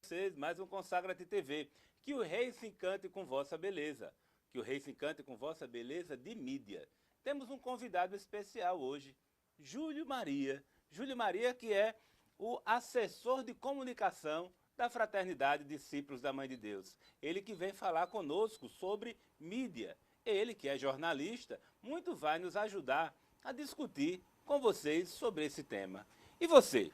vocês mais um Consagra-te TV. Que o rei se encante com vossa beleza. Que o rei se encante com vossa beleza de mídia. Temos um convidado especial hoje, Júlio Maria. Júlio Maria, que é o assessor de comunicação da Fraternidade Discípulos da Mãe de Deus. Ele que vem falar conosco sobre mídia. Ele, que é jornalista, muito vai nos ajudar a discutir com vocês sobre esse tema. E você?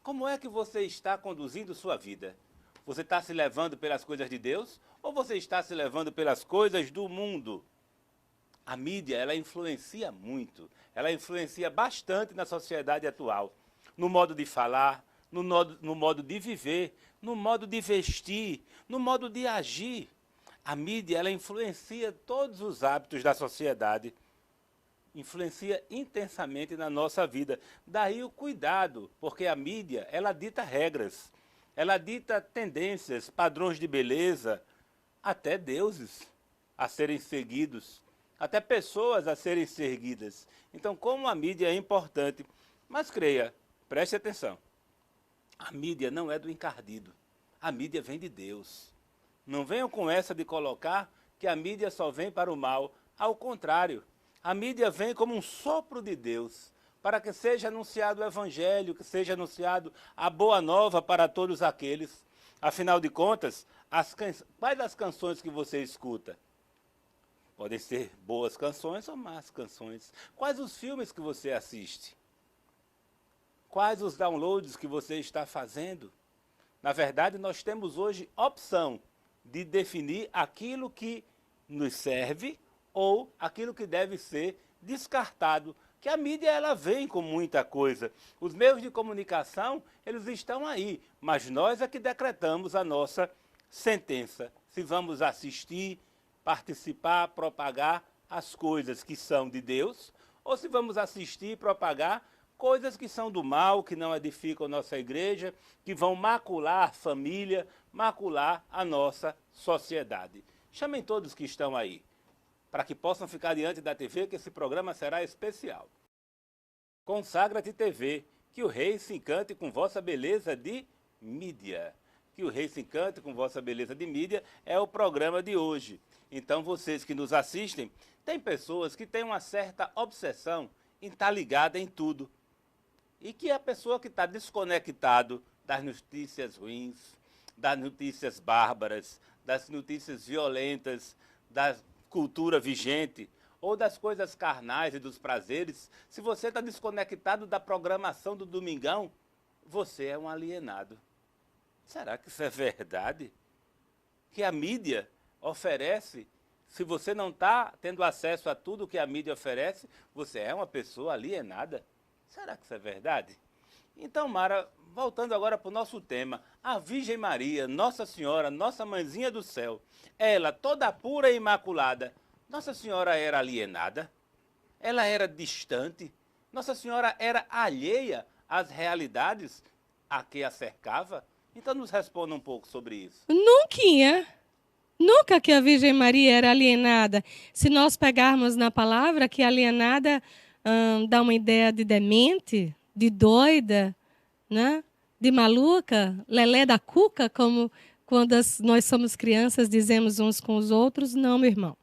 Como é que você está conduzindo sua vida? Você está se levando pelas coisas de Deus ou você está se levando pelas coisas do mundo? A mídia, ela influencia muito, ela influencia bastante na sociedade atual, no modo de falar, no modo de viver, no modo de vestir, no modo de agir. A mídia, ela influencia todos os hábitos da sociedade, influencia intensamente na nossa vida. Daí o cuidado, porque a mídia, ela dita regras, ela dita tendências, padrões de beleza, até deuses a serem seguidos, até pessoas a serem seguidas. Então, como a mídia é importante, mas creia, preste atenção, a mídia não é do encardido, a mídia vem de Deus. Não venham com essa de colocar que a mídia só vem para o mal, ao contrário. A mídia vem como um sopro de Deus, para que seja anunciado o Evangelho, que seja anunciado a boa nova para todos aqueles. Afinal de contas, quais as canções que você escuta? Podem ser boas canções ou más canções. Quais os filmes que você assiste? Quais os downloads que você está fazendo? Na verdade, nós temos hoje opção de definir aquilo que nos serve ou aquilo que deve ser descartado, que a mídia ela vem com muita coisa. Os meios de comunicação, eles estão aí, mas nós é que decretamos a nossa sentença. Se vamos assistir, participar, propagar as coisas que são de Deus, ou se vamos assistir e propagar coisas que são do mal, que não edificam a nossa igreja, que vão macular a família, macular a nossa sociedade. Chamem todos que estão aí, para que possam ficar diante da TV, que esse programa será especial. Consagra-te TV, que o rei se encante com vossa beleza de mídia. Que o rei se encante com vossa beleza de mídia é o programa de hoje. Então, vocês que nos assistem, tem pessoas que têm uma certa obsessão em estar ligada em tudo. E que a pessoa que está desconectado das notícias ruins, das notícias bárbaras, das notícias violentas, da cultura vigente, ou das coisas carnais e dos prazeres, se você está desconectado da programação do Domingão, você é um alienado. Será que isso é verdade? Que a mídia oferece, se você não está tendo acesso a tudo que a mídia oferece, você é uma pessoa alienada? Será que isso é verdade? Então, Mara, voltando agora para o nosso tema, a Virgem Maria, Nossa Senhora, nossa mãezinha do céu, ela toda pura e imaculada, Nossa Senhora era alienada? Ela era distante? Nossa Senhora era alheia às realidades a que a cercava? Então nos responda um pouco sobre isso. Nunca que a Virgem Maria era alienada. Se nós pegarmos na palavra que alienada dá uma ideia de demente, de doida, né? De maluca, lelé da cuca, como quando nós somos crianças dizemos uns com os outros. Não, meu irmão.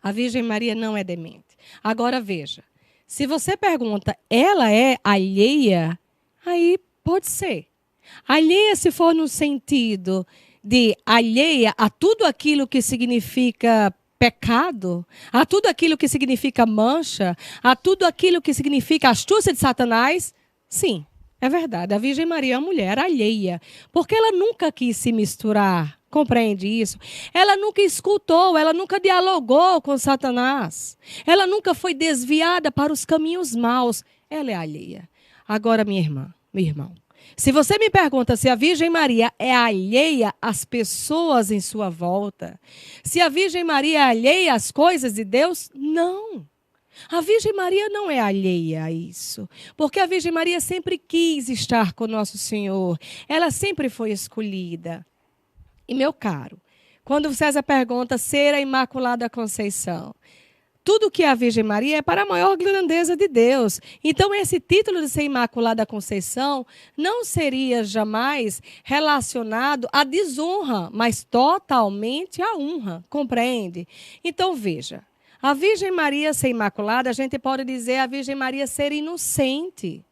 A Virgem Maria não é demente. Agora veja, se você pergunta, ela é alheia? Aí pode ser. Alheia se for no sentido de alheia a tudo aquilo que significa pecado, a tudo aquilo que significa mancha, a tudo aquilo que significa astúcia de Satanás, sim, é verdade. A Virgem Maria é uma mulher alheia, porque ela nunca quis se misturar, compreende isso? Ela nunca escutou, ela nunca dialogou com Satanás, ela nunca foi desviada para os caminhos maus, ela é alheia. Agora, minha irmã, meu irmão, se você me pergunta se a Virgem Maria é alheia às pessoas em sua volta, se a Virgem Maria é alheia às coisas de Deus, não. A Virgem Maria não é alheia a isso, porque a Virgem Maria sempre quis estar com Nosso Senhor, ela sempre foi escolhida. E, meu caro, quando César pergunta ser a Imaculada Conceição, tudo que é a Virgem Maria é para a maior grandeza de Deus. Então, esse título de ser Imaculada Conceição não seria jamais relacionado à desonra, mas totalmente à honra, compreende? Então, veja, a Virgem Maria ser imaculada, a gente pode dizer a Virgem Maria ser inocente.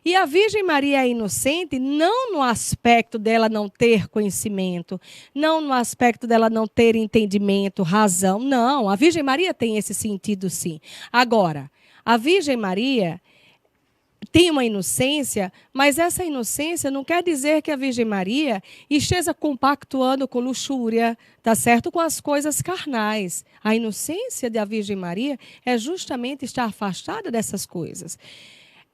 E a Virgem Maria é inocente não no aspecto dela não ter conhecimento, não no aspecto dela não ter entendimento, razão. Não, a Virgem Maria tem esse sentido, sim. Agora, a Virgem Maria tem uma inocência, mas essa inocência não quer dizer que a Virgem Maria esteja compactuando com luxúria, tá certo? Com as coisas carnais. A inocência da Virgem Maria é justamente estar afastada dessas coisas.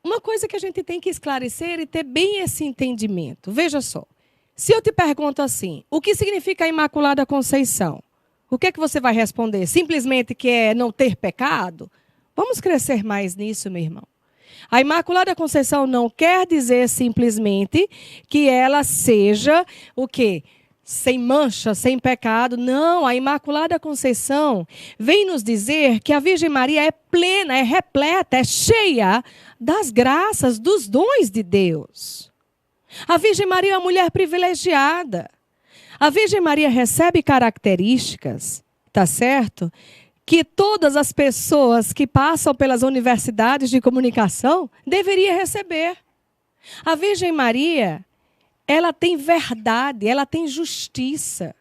Uma coisa que a gente tem que esclarecer e ter bem esse entendimento. Veja só, se eu te pergunto assim, o que significa a Imaculada Conceição? O que é que você vai responder? Simplesmente que é não ter pecado? Vamos crescer mais nisso, meu irmão. A Imaculada Conceição não quer dizer simplesmente que ela seja o quê? Sem mancha, sem pecado. Não, a Imaculada Conceição vem nos dizer que a Virgem Maria é plena, é repleta, é cheia das graças, dos dons de Deus. A Virgem Maria é uma mulher privilegiada. A Virgem Maria recebe características, tá certo? Que todas as pessoas que passam pelas universidades de comunicação deveriam receber. A Virgem Maria, ela tem verdade, ela tem justiça.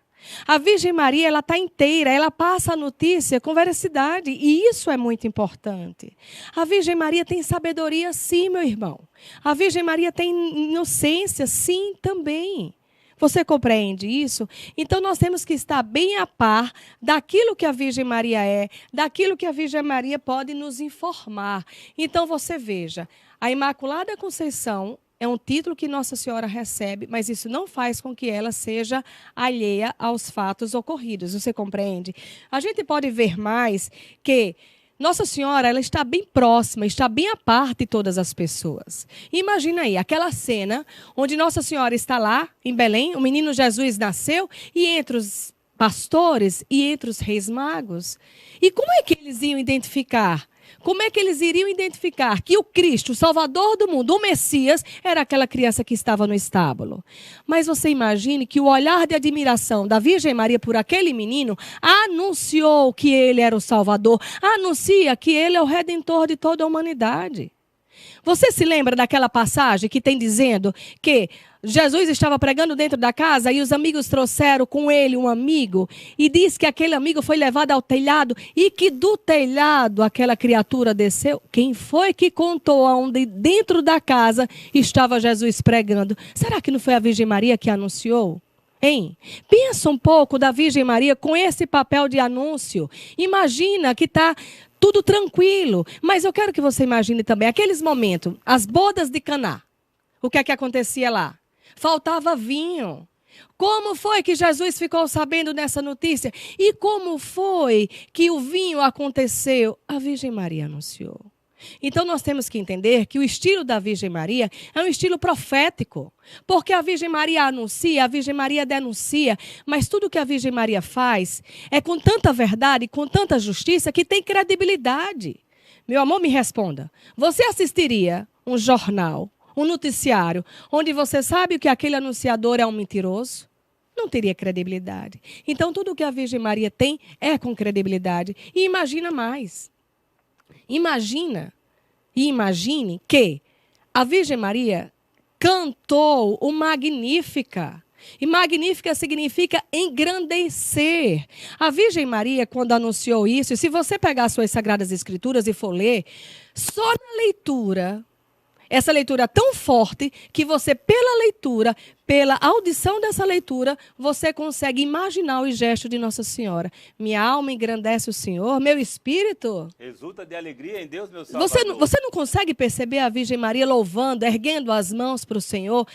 A Virgem Maria, ela está inteira, ela passa a notícia com veracidade, e isso é muito importante. A Virgem Maria tem sabedoria, sim, meu irmão. A Virgem Maria tem inocência, sim, também. Você compreende isso? Então, nós temos que estar bem a par daquilo que a Virgem Maria é, daquilo que a Virgem Maria pode nos informar. Então, você veja, a Imaculada Conceição é um título que Nossa Senhora recebe, mas isso não faz com que ela seja alheia aos fatos ocorridos. Você compreende? A gente pode ver mais que Nossa Senhora, ela está bem próxima, está bem à par de todas as pessoas. Imagina aí, aquela cena onde Nossa Senhora está lá, em Belém, o menino Jesus nasceu, e entre os pastores e entre os reis magos. E como é que eles iam identificar? Como é que eles iriam identificar que o Cristo, o Salvador do mundo, o Messias, era aquela criança que estava no estábulo? Mas você imagine que o olhar de admiração da Virgem Maria por aquele menino anunciou que ele era o Salvador, anuncia que ele é o Redentor de toda a humanidade. Você se lembra daquela passagem que tem dizendo que Jesus estava pregando dentro da casa e os amigos trouxeram com ele um amigo e diz que aquele amigo foi levado ao telhado e que do telhado aquela criatura desceu? Quem foi que contou aonde dentro da casa estava Jesus pregando? Será que não foi a Virgem Maria que anunciou? Hein? Pensa um pouco da Virgem Maria com esse papel de anúncio. Imagina que está tudo tranquilo. Mas eu quero que você imagine também aqueles momentos, as bodas de Caná. O que é que acontecia lá? Faltava vinho. Como foi que Jesus ficou sabendo dessa notícia? E como foi que o vinho aconteceu? A Virgem Maria anunciou. Então, nós temos que entender que o estilo da Virgem Maria é um estilo profético. Porque a Virgem Maria anuncia, a Virgem Maria denuncia, mas tudo que a Virgem Maria faz é com tanta verdade, com tanta justiça, que tem credibilidade. Meu amor, me responda. Você assistiria um jornal, um noticiário, onde você sabe que aquele anunciador é um mentiroso? Não teria credibilidade. Então, tudo que a Virgem Maria tem é com credibilidade. E imagina mais. Imagine que a Virgem Maria cantou o Magnífica. E Magnífica significa engrandecer. A Virgem Maria, quando anunciou isso, e se você pegar as suas Sagradas Escrituras e for ler, só na leitura, essa leitura tão forte que você, pela leitura, pela audição dessa leitura, você consegue imaginar o gesto de Nossa Senhora. Minha alma engrandece o Senhor, meu espírito exulta de alegria em Deus, meu Salvador. Você não consegue perceber a Virgem Maria louvando, erguendo as mãos para o Senhor?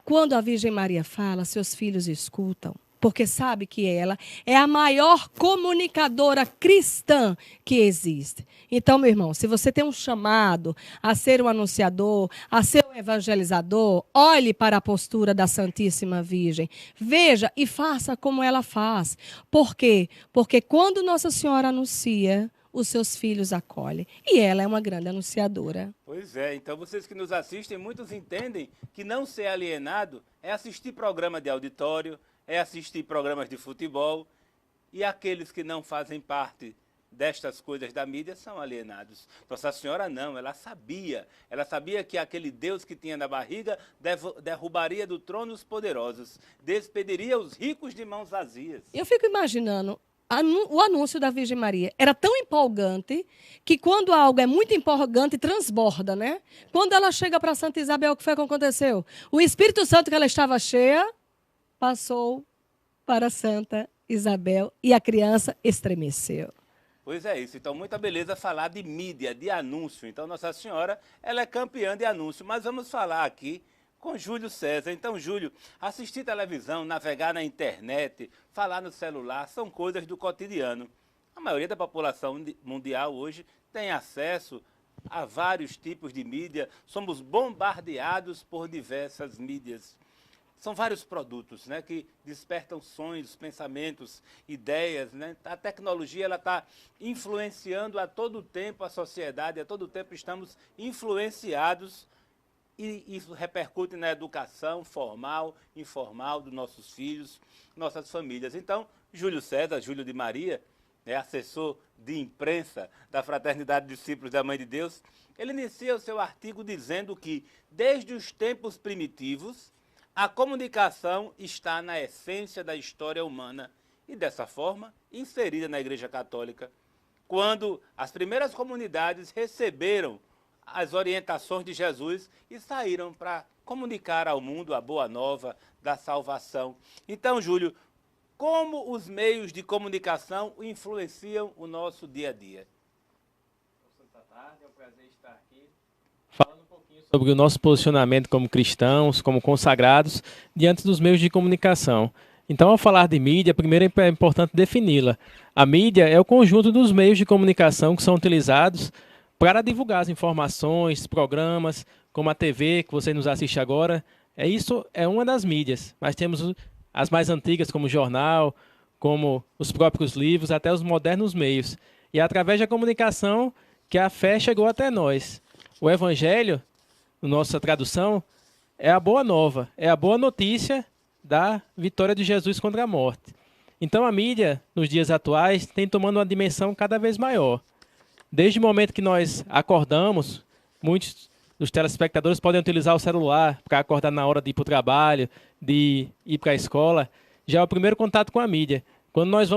Quando a Virgem Maria fala, seus filhos escutam. Porque sabe que ela é a maior comunicadora cristã que existe. Então, meu irmão, se você tem um chamado a ser um anunciador, a ser um evangelizador, olhe para a postura da Santíssima Virgem. Veja e faça como ela faz. Por quê? Porque quando Nossa Senhora anuncia, os seus filhos acolhe. E ela é uma grande anunciadora. Pois é, então vocês que nos assistem, muitos entendem que não ser alienado é assistir programa de auditório, é assistir programas de futebol, e aqueles que não fazem parte destas coisas da mídia são alienados. Nossa Senhora não, ela sabia que aquele Deus que tinha na barriga derrubaria do trono os poderosos, despediria os ricos de mãos vazias. Eu fico imaginando, o anúncio da Virgem Maria era tão empolgante que quando algo é muito empolgante, transborda, né? Quando ela chega para Santa Isabel, o que foi que aconteceu? O Espírito Santo que ela estava cheia, passou para Santa Isabel e a criança estremeceu. Pois é isso, então muita beleza falar de mídia, de anúncio. Então Nossa Senhora, ela é campeã de anúncio, mas vamos falar aqui com Júlio César. Então, Júlio, assistir televisão, navegar na internet, falar no celular, são coisas do cotidiano. A maioria da população mundial hoje tem acesso a vários tipos de mídia, somos bombardeados por diversas mídias. São vários produtos, né, que despertam sonhos, pensamentos, ideias, né? A tecnologia está influenciando a todo tempo a sociedade, a todo tempo estamos influenciados e isso repercute na educação formal, informal dos nossos filhos, nossas famílias. Então, Júlio César, Júlio de Maria, assessor de imprensa da Fraternidade de Discípulos da Mãe de Deus, ele inicia o seu artigo dizendo que, desde os tempos primitivos, a comunicação está na essência da história humana e, dessa forma, inserida na Igreja Católica. Quando as primeiras comunidades receberam as orientações de Jesus e saíram para comunicar ao mundo a boa nova da salvação. Então, Júlio, como os meios de comunicação influenciam o nosso dia a dia? Boa tarde, é um prazer estar aqui falando um pouquinho sobre o nosso posicionamento como cristãos, como consagrados, diante dos meios de comunicação. Então, ao falar de mídia, primeiro é importante defini-la. A mídia é o conjunto dos meios de comunicação que são utilizados para divulgar as informações, programas, como a TV, que você nos assiste agora. Isso é uma das mídias, mas temos as mais antigas, como o jornal, como os próprios livros, até os modernos meios. E é através da comunicação que a fé chegou até nós. O Evangelho, nossa tradução, é a boa nova, é a boa notícia da vitória de Jesus contra a morte. Então a mídia, nos dias atuais, tem tomando uma dimensão cada vez maior. Desde o momento que nós acordamos, muitos dos telespectadores podem utilizar o celular para acordar na hora de ir para o trabalho, de ir para a escola. Já é o primeiro contato com a mídia. Quando nós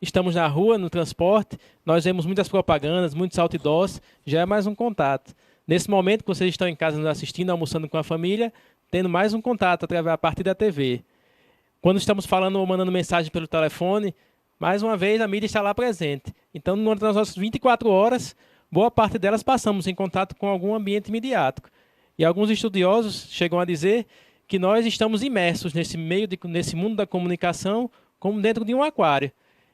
estamos na rua, no transporte, nós vemos muitas propagandas, muitos outdoors, já é mais um contato. Nesse momento que vocês estão em casa nos assistindo, almoçando com a família, tendo mais um contato a partir da TV. Quando estamos falando ou mandando mensagem pelo telefone, mais uma vez a mídia está lá presente. Então, nas nossas 24 horas, boa parte delas passamos em contato com algum ambiente midiático. E alguns estudiosos chegam a dizer que nós estamos imersos nesse mundo da comunicação como dentro de um aquário.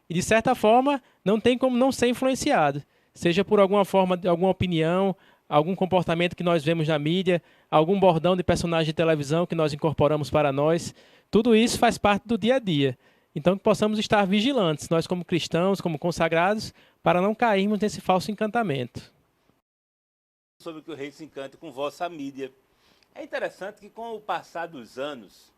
E, de certa forma, não tem como não ser influenciado. Seja por alguma forma, alguma opinião, algum comportamento que nós vemos na mídia, algum bordão de personagem de televisão que nós incorporamos para nós. Tudo isso faz parte do dia a dia. Então, que possamos estar vigilantes, nós como cristãos, como consagrados, para não cairmos nesse falso encantamento. Sobre que o rei se encante com vossa mídia. É interessante que, com o passar dos anos,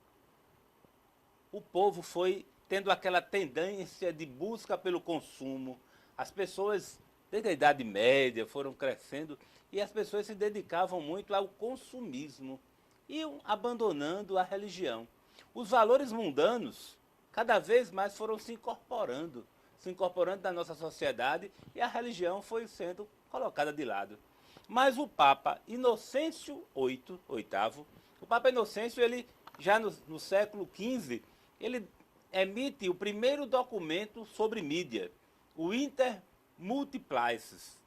o povo foi tendo aquela tendência de busca pelo consumo. As pessoas, desde a Idade Média, foram crescendo e as pessoas se dedicavam muito ao consumismo e abandonando a religião. Os valores mundanos cada vez mais foram se incorporando na nossa sociedade e a religião foi sendo colocada de lado. Mas o Papa Inocêncio VIII, o Papa Inocêncio, ele já no século XV, ele emite o primeiro documento sobre mídia, o Inter Multiplices,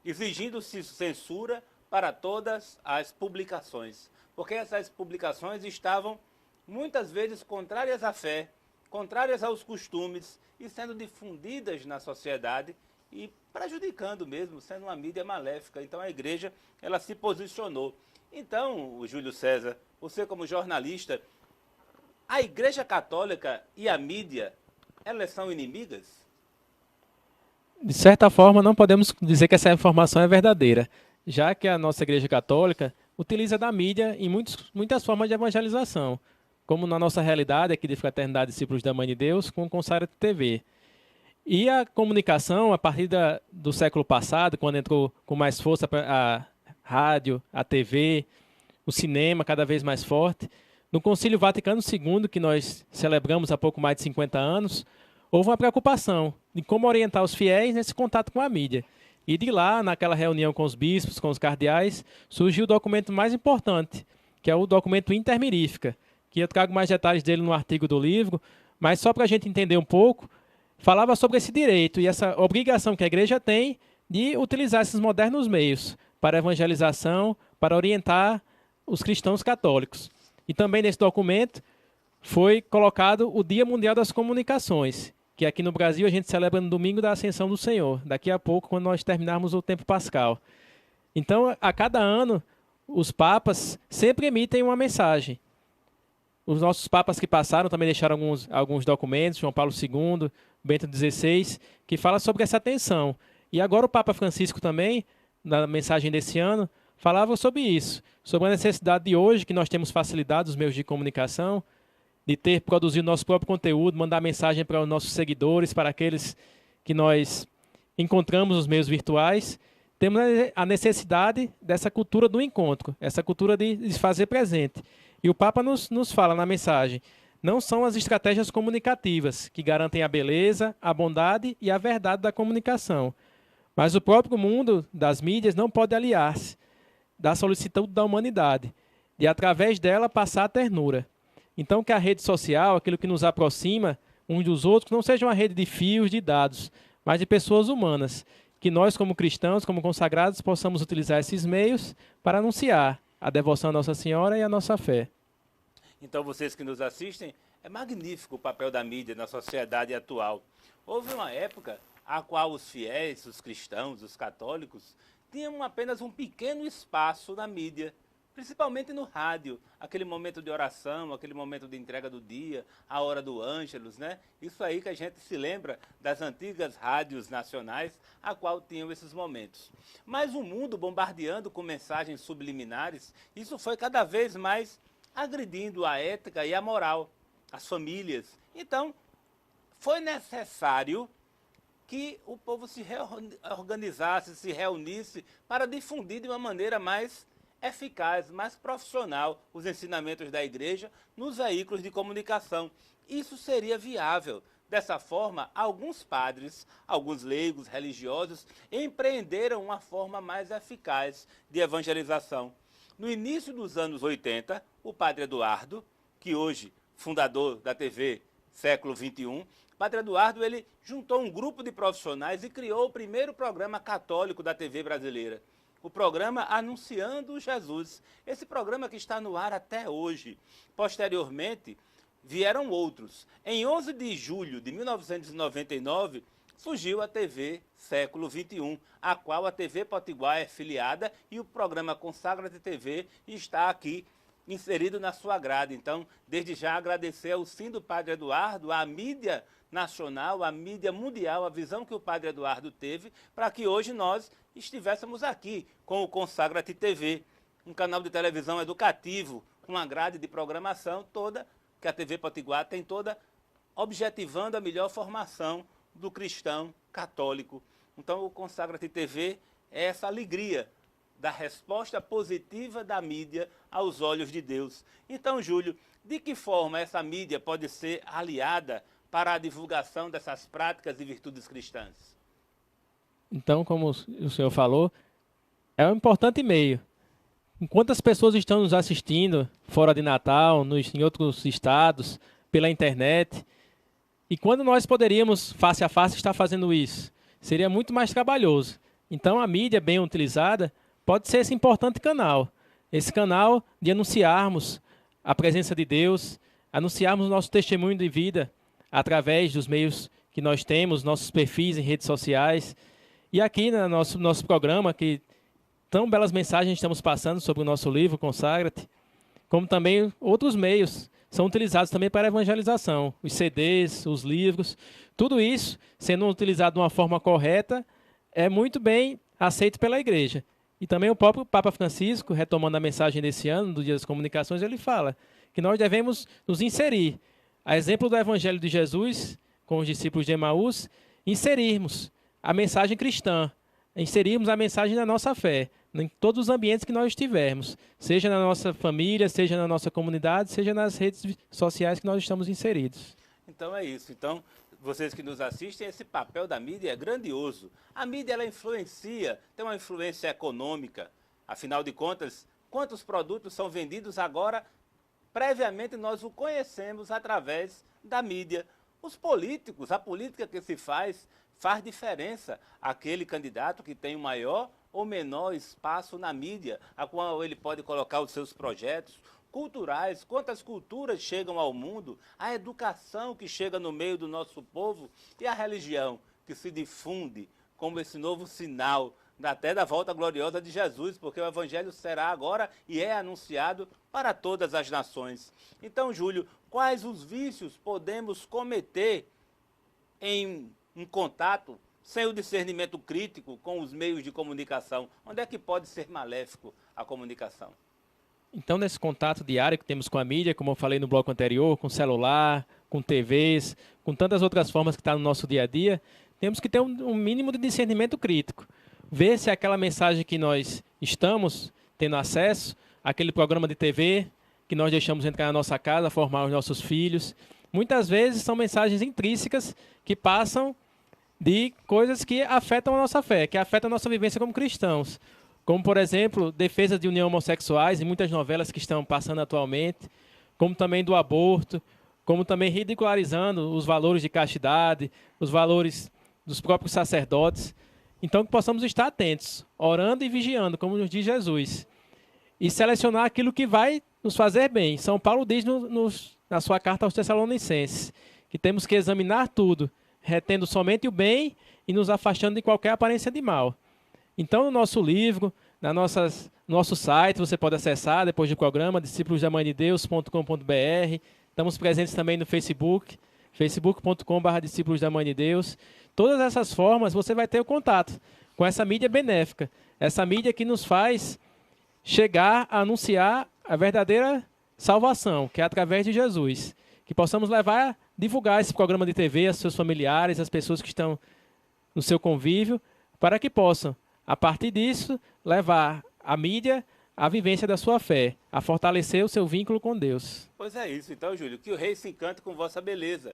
exigindo censura para todas as publicações, porque essas publicações estavam muitas vezes contrárias à fé, contrárias aos costumes e sendo difundidas na sociedade e prejudicando mesmo, sendo uma mídia maléfica. Então a igreja, ela se posicionou. Então, o Júlio César, você como jornalista, a Igreja Católica e a mídia, elas são inimigas? de certa forma, não podemos dizer que essa informação é verdadeira, já que a nossa Igreja Católica utiliza da mídia em muitas formas de evangelização, como na nossa realidade aqui de Fraternidade Discípulos da Mãe de Deus, com o Consagra TV. E a comunicação, a partir do século passado, quando entrou com mais força a rádio, a TV, o cinema cada vez mais forte, no Concílio Vaticano II, que nós celebramos há pouco mais de 50 anos, houve uma preocupação de como orientar os fiéis nesse contato com a mídia. E de lá, naquela reunião com os bispos, com os cardeais, surgiu o documento mais importante, que é o documento Intermirífica, que eu trago mais detalhes dele no artigo do livro, mas só para a gente entender um pouco, falava sobre esse direito e essa obrigação que a igreja tem de utilizar esses modernos meios para evangelização, para orientar os cristãos católicos. E também nesse documento foi colocado o Dia Mundial das Comunicações, que aqui no Brasil a gente celebra no domingo da Ascensão do Senhor, daqui a pouco, quando nós terminarmos o tempo pascal. Então, a cada ano, os papas sempre emitem uma mensagem. Os nossos papas que passaram também deixaram alguns documentos, João Paulo II, Bento XVI, que fala sobre essa atenção. E agora o Papa Francisco também, na mensagem desse ano, falava sobre isso, sobre a necessidade de hoje, que nós temos facilidade os meios de comunicação, de produzir nosso próprio conteúdo, mandar mensagem para os nossos seguidores, para aqueles que nós encontramos nos meios virtuais. Temos a necessidade dessa cultura do encontro, essa cultura de se fazer presente. E o Papa nos fala na mensagem, não são as estratégias comunicativas que garantem a beleza, a bondade e a verdade da comunicação, mas o próprio mundo das mídias não pode aliar-se da solicitude da humanidade, de através dela passar a ternura. Então que a rede social, aquilo que nos aproxima uns dos outros, não seja uma rede de fios, de dados, mas de pessoas humanas, que nós como cristãos, como consagrados, possamos utilizar esses meios para anunciar a devoção à Nossa Senhora e a nossa fé. Então, vocês que nos assistem, é magnífico o papel da mídia na sociedade atual. Houve uma época a qual os fiéis, os cristãos, os católicos, tinham apenas um pequeno espaço na mídia, principalmente no rádio, aquele momento de oração, aquele momento de entrega do dia, a hora do Ângelus, né? Isso aí que a gente se lembra das antigas rádios nacionais, a qual tinham esses momentos. Mas o mundo bombardeando com mensagens subliminares, isso foi cada vez mais agredindo a ética e a moral, as famílias. Então, foi necessário que o povo se organizasse, se reunisse para difundir de uma maneira mais eficaz, mais profissional os ensinamentos da igreja nos veículos de comunicação. Isso seria viável. Dessa forma, alguns padres, alguns leigos religiosos empreenderam uma forma mais eficaz de evangelização. No início dos anos 80, o padre Eduardo, que hoje fundador da TV Século XXI, Padre Eduardo, ele juntou um grupo de profissionais e criou o primeiro programa católico da TV brasileira. O programa Anunciando Jesus. Esse programa que está no ar até hoje. Posteriormente, vieram outros. Em 11 de julho de 1999, surgiu a TV Século XXI, a qual a TV Potiguar é filiada e o programa Consagra-te TV está aqui inserido na sua grade. Então, desde já agradecer ao sim do Padre Eduardo, à mídia nacional, à mídia mundial, a visão que o Padre Eduardo teve, para que hoje nós estivéssemos aqui com o Consagra-te TV, um canal de televisão educativo, com uma grade de programação toda, que a TV Potiguar tem toda, objetivando a melhor formação do cristão católico. Então, o Consagra-te TV é essa alegria da resposta positiva da mídia aos olhos de Deus. Então, Júlio, de que forma essa mídia pode ser aliada para a divulgação dessas práticas e virtudes cristãs? Então, como o senhor falou, é um importante meio. Quantas pessoas estão nos assistindo fora de Natal, em outros estados, pela internet? E quando nós poderíamos, face a face, estar fazendo isso? Seria muito mais trabalhoso. Então, a mídia bem utilizada pode ser esse importante canal. Esse canal de anunciarmos a presença de Deus, anunciarmos o nosso testemunho de vida através dos meios que nós temos, nossos perfis em redes sociais. E aqui no nosso programa, que tão belas mensagens estamos passando sobre o nosso livro, Consagra-te, como também outros meios, são utilizados também para a evangelização. Os CDs, os livros, tudo isso, sendo utilizado de uma forma correta, é muito bem aceito pela igreja. E também o próprio Papa Francisco, retomando a mensagem desse ano, do Dia das Comunicações, ele fala que nós devemos nos inserir. A exemplo do Evangelho de Jesus, com os discípulos de Emaús, inserirmos a mensagem cristã, inserirmos a mensagem da nossa fé, em todos os ambientes que nós estivermos, seja na nossa família, seja na nossa comunidade, seja nas redes sociais que nós estamos inseridos. Então é isso. Então, vocês que nos assistem, esse papel da mídia é grandioso. A mídia, ela influencia, tem uma influência econômica. Afinal de contas, quantos produtos são vendidos agora? Previamente nós o conhecemos através da mídia. Os políticos, a política que se faz diferença. Aquele candidato que tem o maior ou menor espaço na mídia, a qual ele pode colocar os seus projetos culturais, quantas culturas chegam ao mundo, a educação que chega no meio do nosso povo e a religião que se difunde como esse novo sinal até da volta gloriosa de Jesus, porque o Evangelho será agora e é anunciado para todas as nações. Então, Júlio, quais os vícios podemos cometer em um contato sem o discernimento crítico com os meios de comunicação? Onde é que pode ser maléfico a comunicação? Então, nesse contato diário que temos com a mídia, como eu falei no bloco anterior, com celular, com TVs, com tantas outras formas que está no nosso dia a dia, temos que ter um mínimo de discernimento crítico. Ver se aquela mensagem que nós estamos tendo acesso, aquele programa de TV que nós deixamos entrar na nossa casa, formar os nossos filhos, muitas vezes são mensagens intrínsecas que passam de coisas que afetam a nossa fé, que afetam a nossa vivência como cristãos. Como, por exemplo, defesa de união homossexuais em muitas novelas que estão passando atualmente, como também do aborto, como também ridicularizando os valores de castidade, os valores dos próprios sacerdotes. Então, que possamos estar atentos, orando e vigiando, como nos diz Jesus, e selecionar aquilo que vai nos fazer bem. São Paulo diz na sua carta aos Tessalonicenses que temos que examinar tudo, retendo somente o bem e nos afastando de qualquer aparência de mal. Então, no nosso livro, no nosso site, você pode acessar depois do programa, discípulosdamandedeus.com.br. Estamos presentes também no Facebook, facebook.com/discípulos da Mãe de Deus. Todas essas formas você vai ter o contato com essa mídia benéfica, essa mídia que nos faz chegar a anunciar a verdadeira salvação, que é através de Jesus. Que possamos divulgar esse programa de TV aos seus familiares, às pessoas que estão no seu convívio, para que possam, a partir disso, levar a mídia à vivência da sua fé, a fortalecer o seu vínculo com Deus. Pois é isso. Então, Júlio, que o rei se encante com vossa beleza.